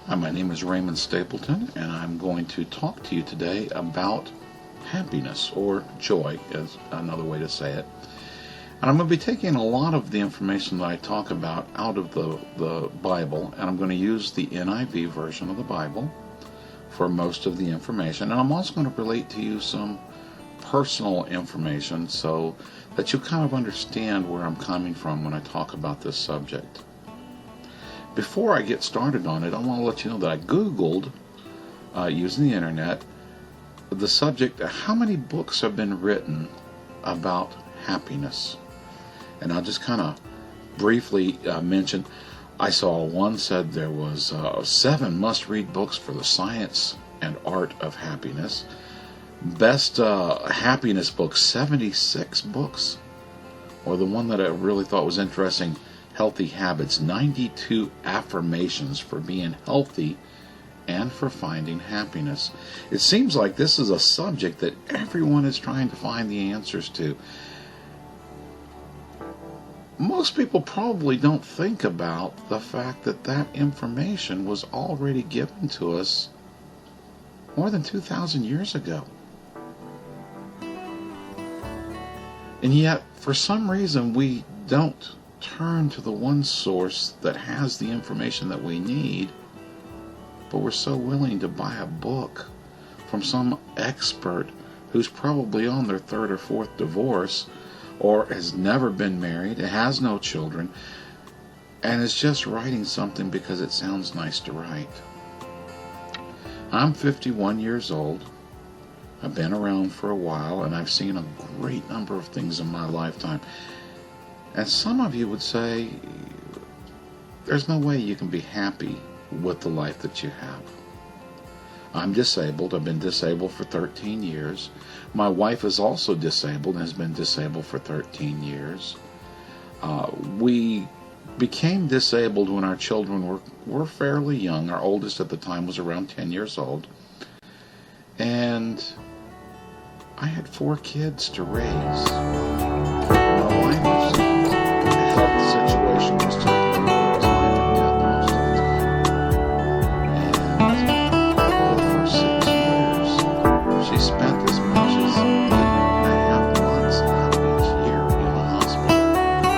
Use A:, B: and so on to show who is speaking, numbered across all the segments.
A: Hi, my name is Raymond Stapleton, and I'm going to talk to you today about happiness, or joy is another way to say it. And I'm going to be taking a lot of the information that I talk about out of the Bible, and I'm going to use the NIV version of the Bible for most of the information. And I'm also going to relate to you some personal information so that you kind of understand where I'm coming from when I talk about this subject. Before I get started on it, I want to let you know that I Googled, using the internet, the subject, how many books have been written about happiness. And I'll just kind of briefly mention, I saw one said there was 7 must-read books for the science and art of happiness. Best happiness books, 76 books. Or the one that I really thought was interesting, Healthy Habits, 92 affirmations for being healthy and for finding happiness. It seems like this is a subject that everyone is trying to find the answers to. Most people probably don't think about the fact that that information was already given to us more than 2,000 years ago. And yet, for some reason, we don't turn to the one source that has the information that we need, but we're so willing to buy a book from some expert who's probably on their 3rd or 4th divorce, or has never been married, has no children, and is just writing something because it sounds nice to write. I'm 51 years old. I've been around for a while, and I've seen a great number of things in my lifetime. And some of you would say, there's no way you can be happy with the life that you have. I'm disabled. I've been disabled for 13 years. My wife is also disabled and has been disabled for 13 years. We became disabled when our children were fairly young. Our oldest at the time was around 10 years old. And I had 4 kids to raise. My wife was health situation was to the point where it was life and death most of the time. And for 6 years, she spent as much as 8.5 months out of each year in a hospital.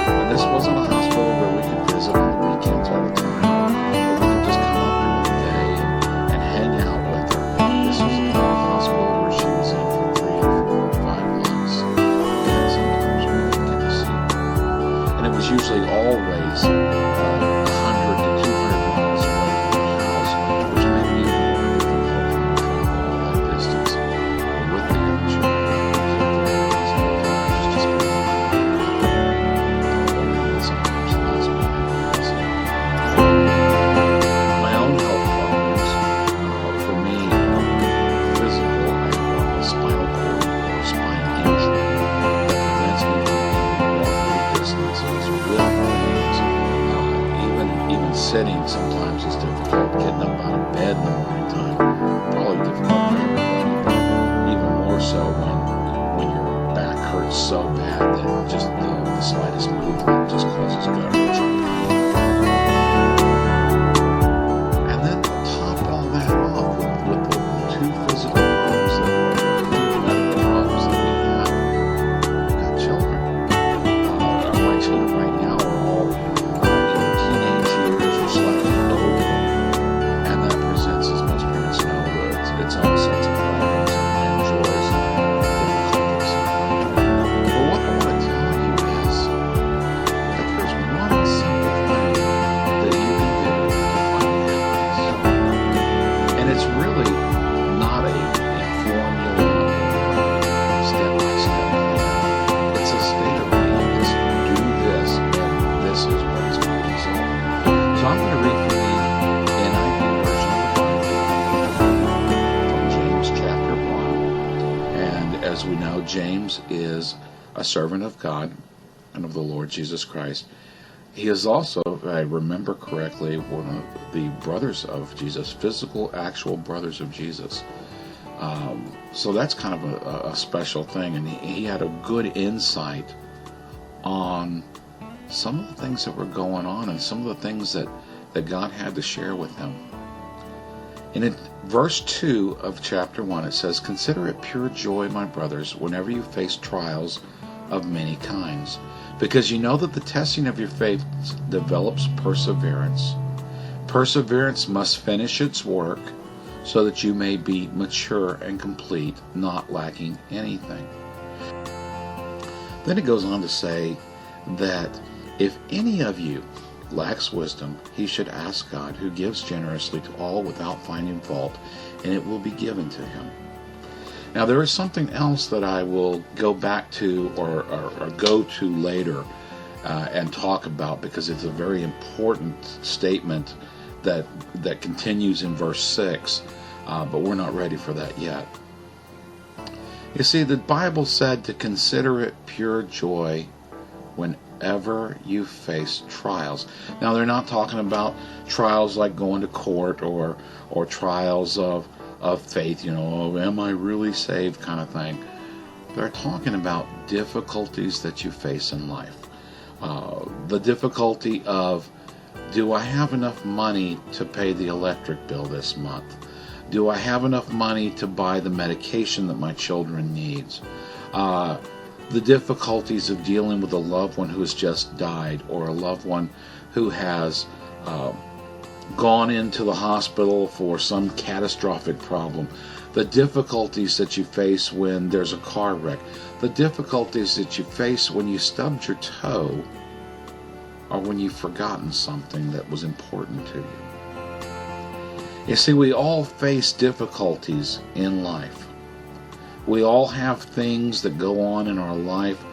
A: And this wasn't a hospital where we could visit on the weekends all the time, or we could just come up during the day and hang out with her. This was a hospital where she was in for 3 and 4 or 5 months, and sometimes we didn't get to see her. And it was usually always 100 to 200 miles away from the house, which made it even more difficult to travel all that distance with the young children. Sometimes just to spend sometimes the last minute. My own health problems, for me, physical, I have a spinal cord or spine injury that prevents me from being able to walk great distances with friends. Even sitting sometimes is difficult. Getting up out of bed in the morning time, probably difficult for everybody, but even more so when your back hurts so bad that just the slightest movement just causes gut-wrenching pain. And then top all that off with the 2 physical problems, the medical problems that we have. We've got children. My children right now are all either teenage years or slightly older, and that presents, as most parents know, its own sets of problems and joys and difficulties. But what I want to tell you is that there's one simple thing that you can do to find happiness. And it's really not a formula or a step-by-step plan. It's a state of being. Just do this, and this is what is going to result. So I'm going to read from the NIV version of the Bible, from James chapter 1. And as we know, James is a servant of God and of the Lord Jesus Christ. He is also, if I remember correctly, one of the brothers of Jesus, physical, actual brothers of Jesus. So that's kind of a special thing, and he had a good insight on some of the things that were going on and some of the things that God had to share with him. And in verse 2 of chapter 1, it says, "Consider it pure joy, my brothers, whenever you face trials of many kinds, because you know that the testing of your faith develops perseverance. Perseverance must finish its work, so that you may be mature and complete, not lacking anything." Then it goes on to say that if any of you lacks wisdom, he should ask God, who gives generously to all without finding fault, and it will be given to him. Now, there is something else that I will go back to or go to later and talk about, because it's a very important statement that continues in verse 6, but we're not ready for that yet. You see, the Bible said to consider it pure joy whenever you face trials. Now, they're not talking about trials like going to court or trials of faith, am I really saved kind of thing. They're talking about difficulties that you face in life. The difficulty of, do I have enough money to pay the electric bill this month? Do I have enough money to buy the medication that my children needs? The difficulties of dealing with a loved one who has just died, or a loved one who has gone into the hospital for some catastrophic problem. The difficulties that you face when there's a car wreck. The difficulties that you face when you stubbed your toe, or when you've forgotten something that was important to you. You see, we all face difficulties in life. We all have things that go on in our life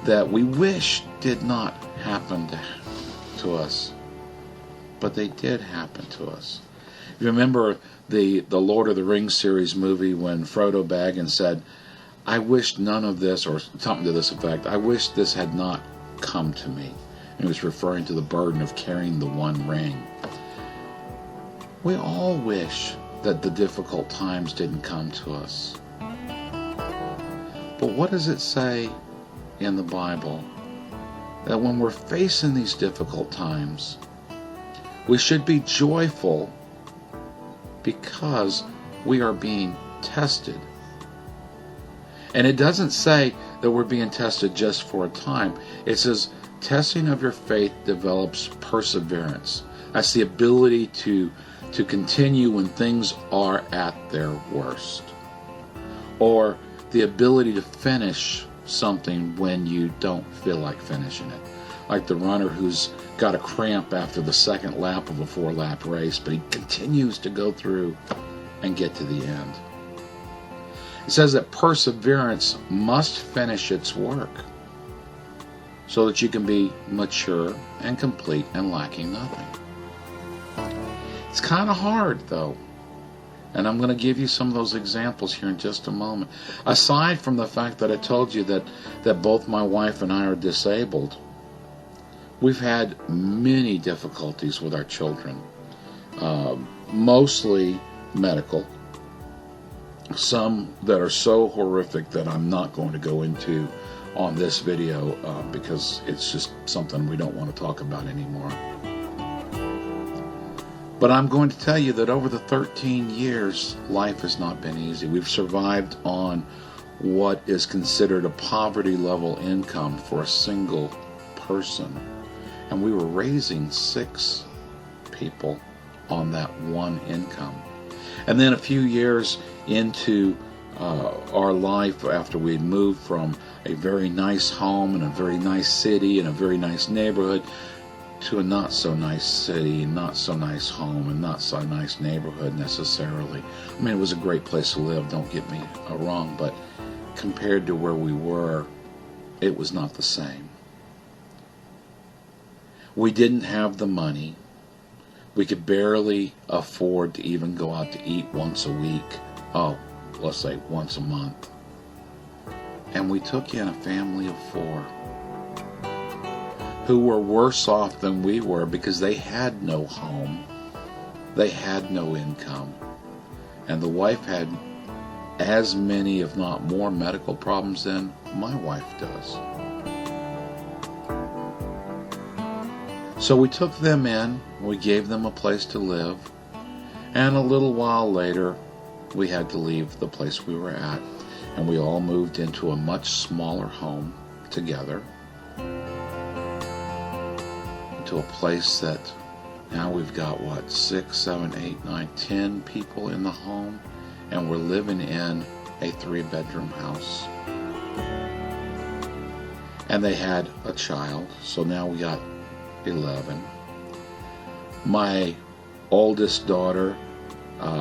A: that we wish did not happen to us, but they did happen to us. You remember the Lord of the Rings series movie when Frodo Baggins said, "I wish none of this," or something to this effect, "I wish this had not come to me." And he was referring to the burden of carrying the one ring. We all wish that the difficult times didn't come to us. But what does it say in the Bible? That when we're facing these difficult times, we should be joyful because we are being tested. And it doesn't say that we're being tested just for a time. It says, testing of your faith develops perseverance. That's the ability to continue when things are at their worst. Or the ability to finish something when you don't feel like finishing it. Like the runner who's got a cramp after the second lap of a 4-lap race, but he continues to go through and get to the end. It says that perseverance must finish its work so that you can be mature and complete and lacking nothing. It's kind of hard, though. And I'm going to give you some of those examples here in just a moment. Aside from the fact that I told you that both my wife and I are disabled, we've had many difficulties with our children. Mostly medical. Some that are so horrific that I'm not going to go into on this video because it's just something we don't want to talk about anymore. But I'm going to tell you that over the 13 years, life has not been easy. We've survived on what is considered a poverty level income for a single person. And we were raising 6 people on that one income. And then a few years into our life, after we'd moved from a very nice home and a very nice city and a very nice neighborhood to a not so nice city, not so nice home, and not so nice neighborhood necessarily. I mean, it was a great place to live, don't get me wrong, but compared to where we were, it was not the same. We didn't have the money. We could barely afford to even go out to eat once a week. Oh, let's say once a month. And we took in a family of 4 who were worse off than we were because they had no home. They had no income. And the wife had as many, if not more, medical problems than my wife does. So we took them in, we gave them a place to live, And a little while later, we had to leave the place we were at, and we all moved into a much smaller home together, to a place that now we've got 6, 7, 8, 9, 10 people in the home, and we're living in a 3-bedroom house. And they had a child, so now we got 11. My oldest daughter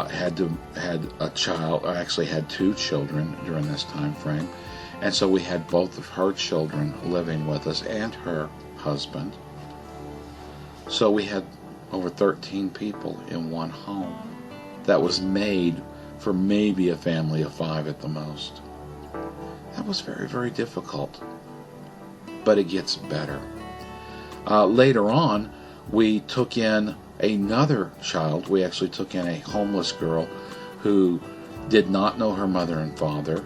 A: had a child, or actually had 2 children during this time frame, and so we had both of her children living with us and her husband. So we had over 13 people in one home that was made for maybe a family of 5 at the most. That was very, very difficult, but it gets better. Later on, we took in another child. We actually took in a homeless girl who did not know her mother and father,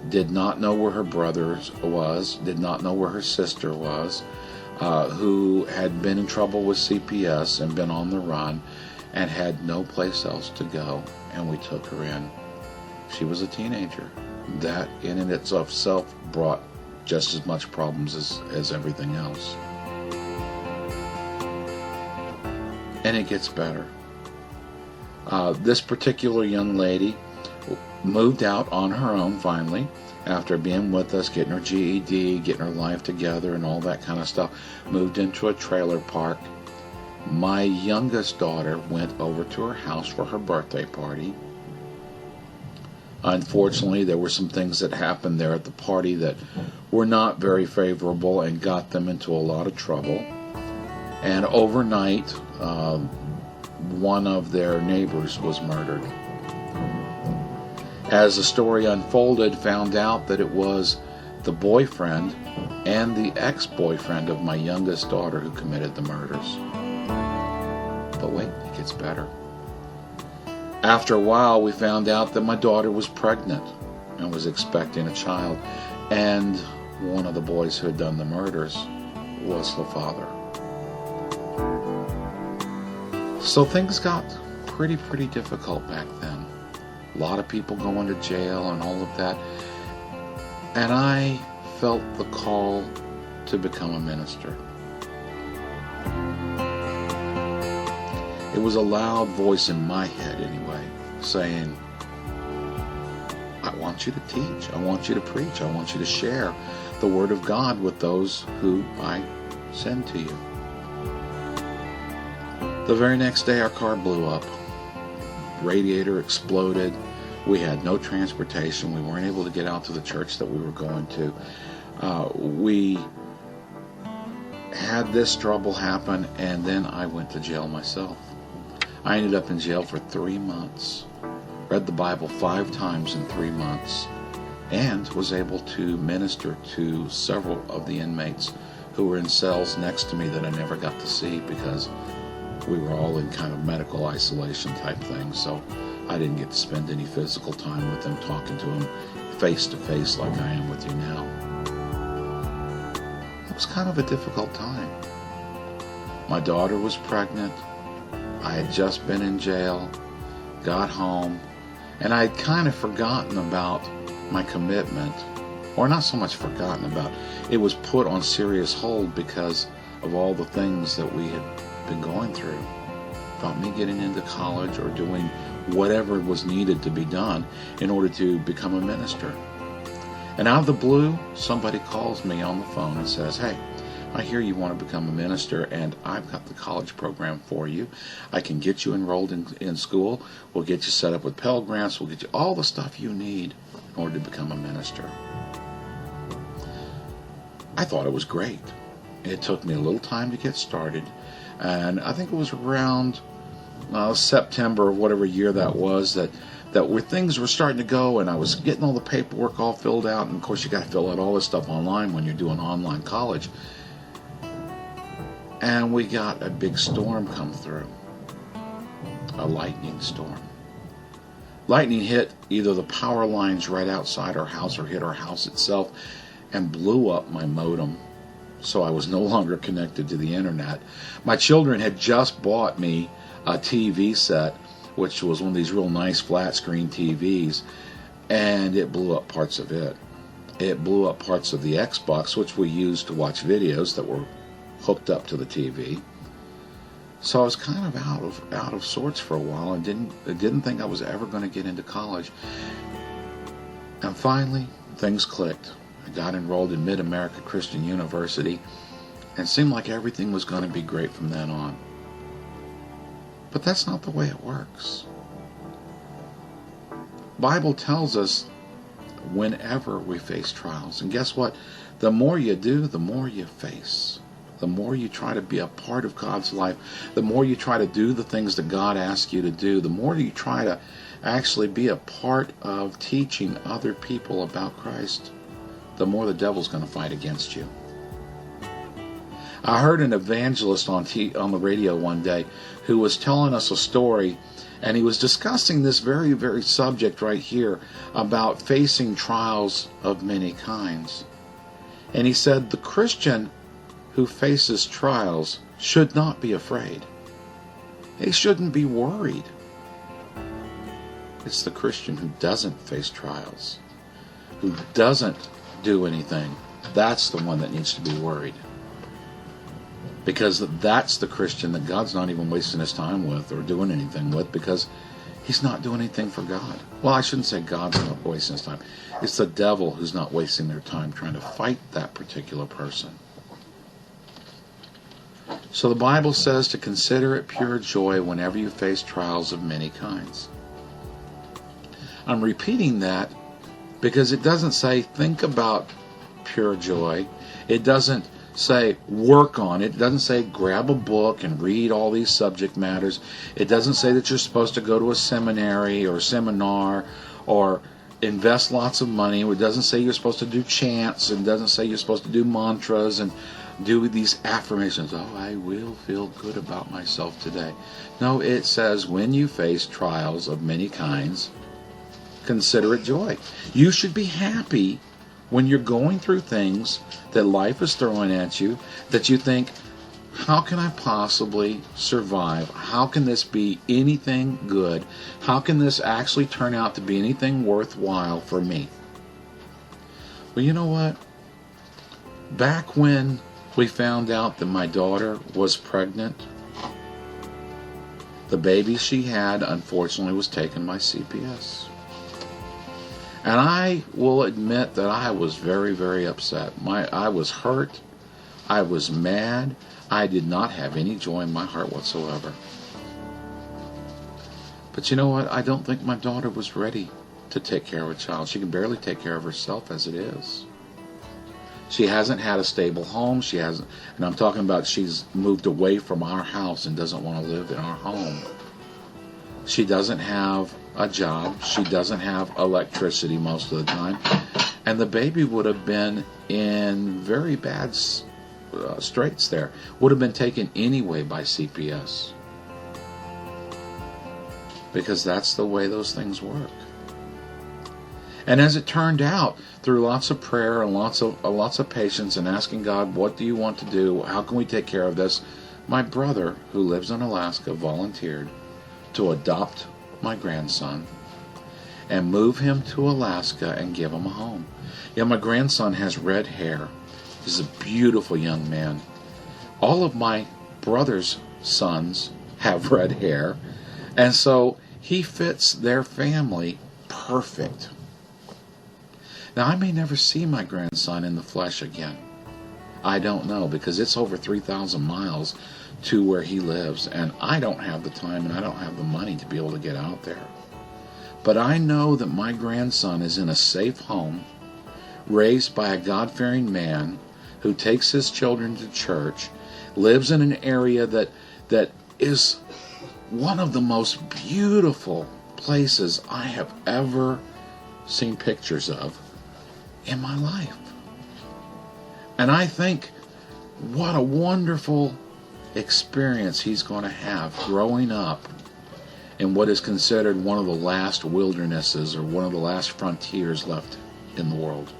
A: did not know where her brother was, did not know where her sister was, who had been in trouble with CPS and been on the run and had no place else to go, and we took her in. She was a teenager. That in and itself brought just as much problems as everything else. And it gets better. This particular young lady moved out on her own finally, after being with us, getting her GED, getting her life together and all that kind of stuff. Moved into a trailer park. My youngest daughter went over to her house for her birthday party. Unfortunately, there were some things that happened there at the party that were not very favorable and got them into a lot of trouble. And overnight, one of their neighbors was murdered. As the story unfolded, found out that it was the boyfriend and the ex-boyfriend of my youngest daughter who committed the murders. But wait, it gets better. After a while, we found out that my daughter was pregnant and was expecting a child, and one of the boys who had done the murders was the father. So things got pretty difficult back then. A lot of people going to jail and all of that. And I felt the call to become a minister. It was a loud voice in my head anyway, saying, I want you to teach, I want you to preach, I want you to share the Word of God with those who I send to you. The very next day our car blew up. Radiator exploded. We had no transportation. We weren't able to get out to the church that we were going to. We had this trouble happen, and then I went to jail myself. I ended up in jail for 3 months, read the Bible 5 times in 3 months, and was able to minister to several of the inmates who were in cells next to me that I never got to see because we were all in kind of medical isolation type thing, so I didn't get to spend any physical time with them, talking to them face to face like I am with you now. It was kind of a difficult time. My daughter was pregnant. I had just been in jail, got home, and I had kind of forgotten about my commitment, or not so much forgotten about, it was put on serious hold because of all the things that we had been going through, about me getting into college or doing whatever was needed to be done in order to become a minister. And out of the blue, somebody calls me on the phone and says, hey, I hear you want to become a minister, and I've got the college program for you. I can get you enrolled in school. We'll get you set up with Pell Grants. We'll get you all the stuff you need in order to become a minister. I thought it was great. It took me a little time to get started, and I think it was around September of whatever year that was that where things were starting to go, and I was getting all the paperwork all filled out, and of course you got to fill out all this stuff online when you're doing online college. And we got a big storm come through, a lightning storm. Lightning hit either the power lines right outside our house or hit our house itself and blew up my modem, so I was no longer connected to the internet. My children had just bought me a TV set
B: which was one of these real nice flat screen TVs, and it blew up parts of it. It blew up parts of the Xbox, which we used to watch videos that were hooked up to the TV. So I was kind of out of sorts for a while, and didn't think I was ever going to get into college. And finally, things clicked. I got enrolled in Mid-America Christian University, and it seemed like everything was going to be great from then on. But that's not the way it works. The Bible tells us whenever we face trials, and guess what? The more you do, the more you face. The more you try to be a part of God's life, the more you try to do the things that God asks you to do, the more you try to actually be a part of teaching other people about Christ, the more the devil's going to fight against you. I heard an evangelist on the radio one day who was telling us a story, and he was discussing this very, very subject right here about facing trials of many kinds. And he said the Christian who faces trials should not be afraid. He shouldn't be worried. It's the Christian who doesn't face trials, who doesn't do anything. That's the one that needs to be worried. Because that's the Christian that God's not even wasting his time with or doing anything with, because he's not doing anything for God. Well, I shouldn't say God's not wasting his time. It's the devil who's not wasting their time trying to fight that particular person. So the Bible says to consider it pure joy whenever you face trials of many kinds. I'm repeating that because it doesn't say think about pure joy. It doesn't say work on it. It doesn't say grab a book and read all these subject matters. It doesn't say that you're supposed to go to a seminary or a seminar or invest lots of money. It doesn't say you're supposed to do chants. It doesn't say you're supposed to do mantras and do these affirmations. Oh, I will feel good about myself today. No, it says when you face trials of many kinds, consider it joy. You should be happy when you're going through things that life is throwing at you, that you think, how can I possibly survive? How can this be anything good? How can this actually turn out to be anything worthwhile for me? Well, you know what? Back when we found out that my daughter was pregnant, the baby she had, unfortunately, was taken by CPS. And I will admit that I was very, very upset. I was hurt. I was mad. I did not have any joy in my heart whatsoever. But you know what? I don't think my daughter was ready to take care of a child. She can barely take care of herself as it is. She hasn't had a stable home. She hasn't, and I'm talking about she's moved away from our house and doesn't want to live in our home. She doesn't have a job. She doesn't have electricity most of the time. And the baby would have been in very bad straits there. Would have been taken anyway by CPS. Because that's the way those things work. And as it turned out, through lots of prayer and lots of patience and asking God, what do you want to do? How can we take care of this? My brother, who lives in Alaska, volunteered to adopt my grandson and move him to Alaska and give him a home. Yeah, my grandson has red hair. He's a beautiful young man. All of my brother's sons have red hair, and so he fits their family perfect. Now, I may never see my grandson in the flesh again. I don't know, because it's over 3,000 miles to where he lives, and I don't have the time and I don't have the money to be able to get out there. But I know that my grandson is in a safe home, raised by a God-fearing man who takes his children to church, lives in an area that is one of the most beautiful places I have ever seen pictures of in my life. And I think what a wonderful experience he's going to have growing up in what is considered one of the last wildernesses or one of the last frontiers left in the world.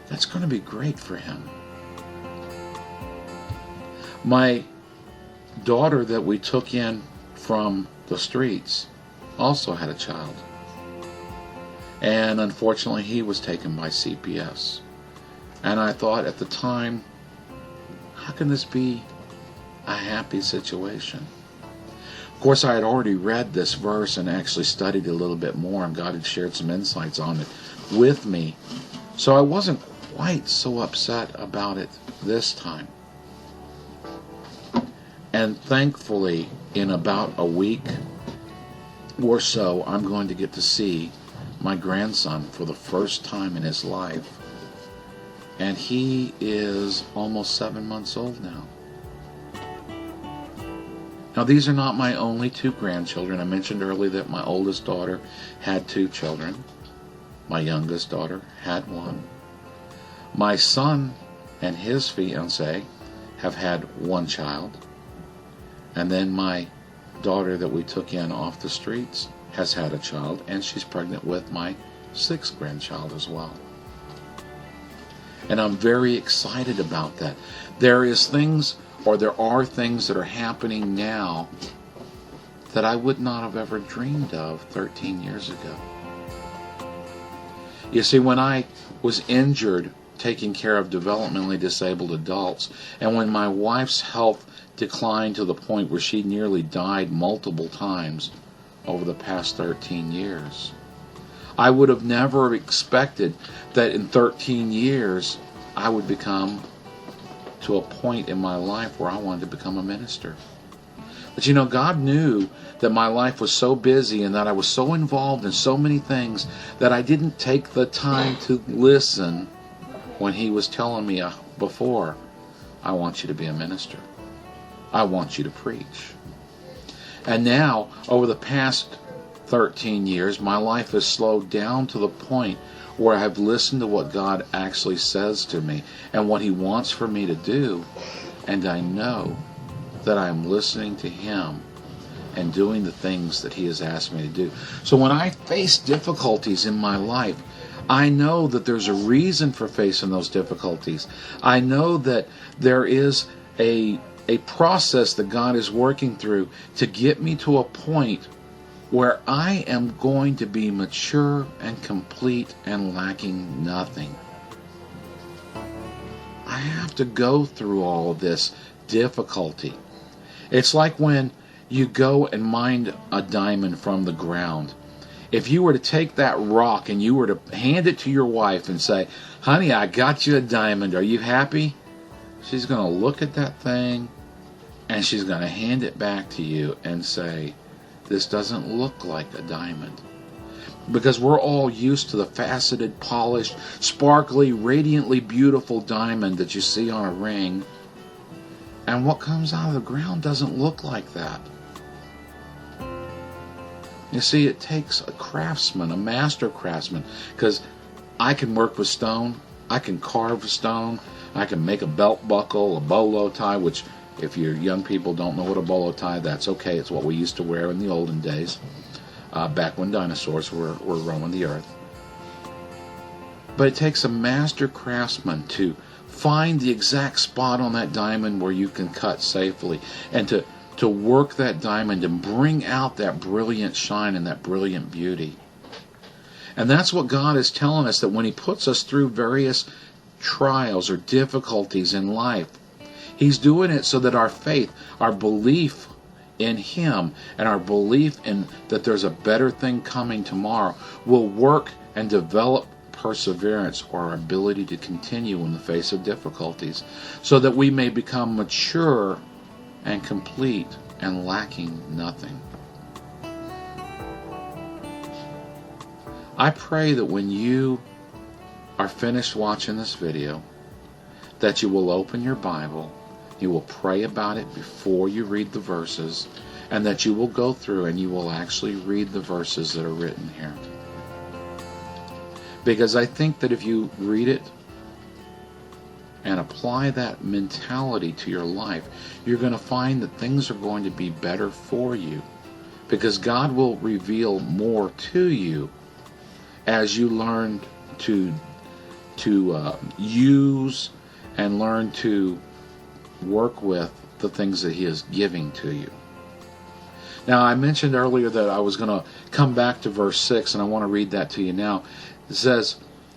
B: That's going to be great for him. My daughter that we took in from the streets also had a child. And unfortunately, he was taken by CPS. And I thought at the time, how can this be a happy situation? Of course, I had already read this verse and actually studied it a little bit more, and God had shared some insights on it with me. So I wasn't quite so upset about it this time. And thankfully, in about a week or so, I'm going to get to see my grandson for the first time in his life. And he is almost 7 months old now. Now, these are not my only 2 grandchildren. I mentioned earlier that my oldest daughter had 2 children. My youngest daughter had 1. My son and his fiancée have had 1 child. And then my daughter that we took in off the streets has had a child, and she's pregnant with my 6th grandchild as well. And I'm very excited about that. There are things that are happening now that I would not have ever dreamed of 13 years ago. You see, when I was injured taking care of developmentally disabled adults, and when my wife's health declined to the point where she nearly died multiple times over the past 13 years, I would have never expected that in 13 years I would become to a point in my life where I wanted to become a minister. But you know, God knew that my life was so busy and that I was so involved in so many things that I didn't take the time to listen when He was telling me before, I want you to be a minister. I want you to preach. And now, over the past 13 years, my life has slowed down to the point where I have listened to what God actually says to me and what He wants for me to do, and I know that I'm listening to Him and doing the things that He has asked me to do. So when I face difficulties in my life, I know that there's a reason for facing those difficulties. I know that there is a process that God is working through to get me to a point where I am going to be mature and complete and lacking nothing. I have to go through all of this difficulty. It's like when you go and mine a diamond from the ground. If you were to take that rock and you were to hand it to your wife and say, honey, I got you a diamond, are you happy? She's going to look at that thing and she's going to hand it back to you and say, this doesn't look like a diamond. Because we're all used to the faceted, polished, sparkly, radiantly beautiful diamond that you see on a ring. And what comes out of the ground doesn't look like that. You see, it takes a craftsman, a master craftsman, because I can work with stone, I can carve stone, I can make a belt buckle, a bolo tie, which if your young people don't know what a bolo tie, that's okay. It's what we used to wear in the olden days, back when dinosaurs were roaming the earth. But it takes a master craftsman to find the exact spot on that diamond where you can cut safely, and to work that diamond and bring out that brilliant shine and that brilliant beauty. And that's what God is telling us, that when He puts us through various trials or difficulties in life, He's doing it so that our faith, our belief in Him, and our belief in that there's a better thing coming tomorrow will work and develop perseverance, or our ability to continue in the face of difficulties, so that we may become mature and complete and lacking nothing. I pray that when you are finished watching this video, that you will open your Bible, you will pray about it before you read the verses, and that you will go through and you will actually read the verses that are written here. Because I think that if you read it and apply that mentality to your life, you're going to find that things are going to be better for you. Because God will reveal more to you as you learn to use and learn to work with the things that He is giving to you. Now, I mentioned earlier that I was going to come back to verse 6, and I want to read that to you now. It says,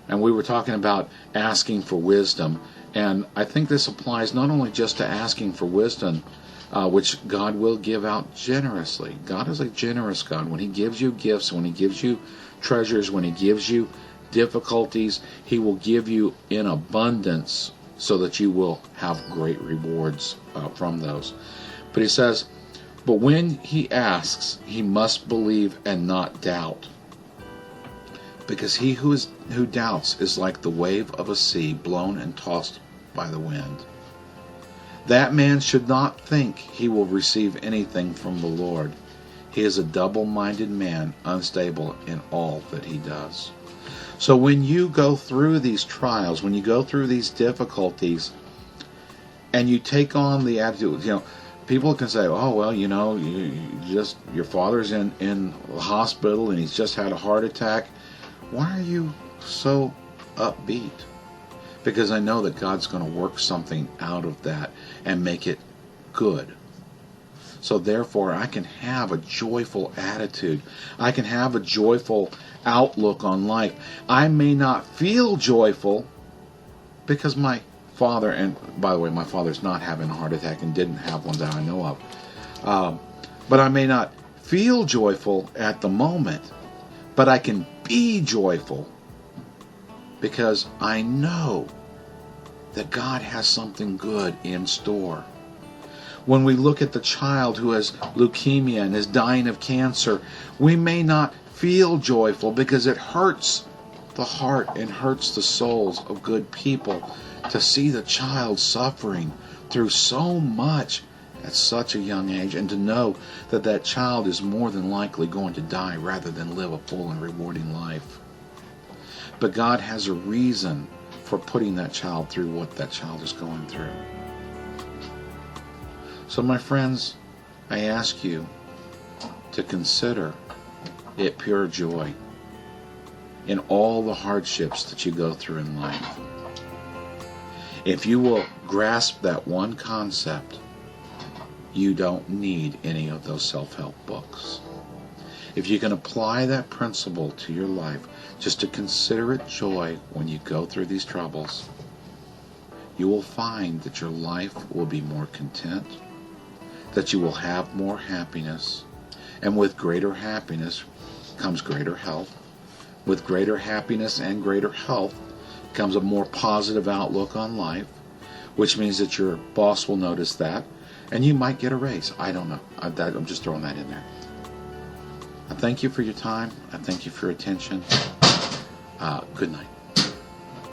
B: and we were talking about asking for wisdom, and I think this applies not only just to asking for wisdom, which God will give out generously. God is a generous God. When He gives you gifts, when He gives you treasures, when He gives you difficulties, He will give you in abundance so that you will have great rewards from those. But He says, but when he asks, he must believe and not doubt. Because he who doubts is like the wave of a sea blown and tossed by the wind. That man should not think he will receive anything from the Lord. He is a double-minded man, unstable in all that he does. So when you go through these trials, when you go through these difficulties, and you take on the attitude, people can say, oh, well, your father's in the hospital and he's just had a heart attack. Why are you so upbeat? Because I know that God's going to work something out of that and make it good. So therefore, I can have a joyful attitude. I can have a joyful outlook on life. I may not feel joyful because my father, and by the way, my father's not having a heart attack and didn't have one that I know of. But I may not feel joyful at the moment, but I can be joyful because I know that God has something good in store. When we look at the child who has leukemia and is dying of cancer, we may not feel joyful because it hurts the heart and hurts the souls of good people to see the child suffering through so much at such a young age, and to know that that child is more than likely going to die rather than live a full and rewarding life. But God has a reason for putting that child through what that child is going through. So my friends, I ask you to consider it pure joy in all the hardships that you go through in life. If you will grasp that one concept, you don't need any of those self-help books. If you can apply that principle to your life, just to consider it joy when you go through these troubles, you will find that your life will be more content, that you will have more happiness, and with greater happiness comes greater health. With greater happiness and greater health comes a more positive outlook on life, which means that your boss will notice that, and you might get a raise. I don't know. I'm just throwing that in there. I thank you for your time. I thank you for your attention. Good night.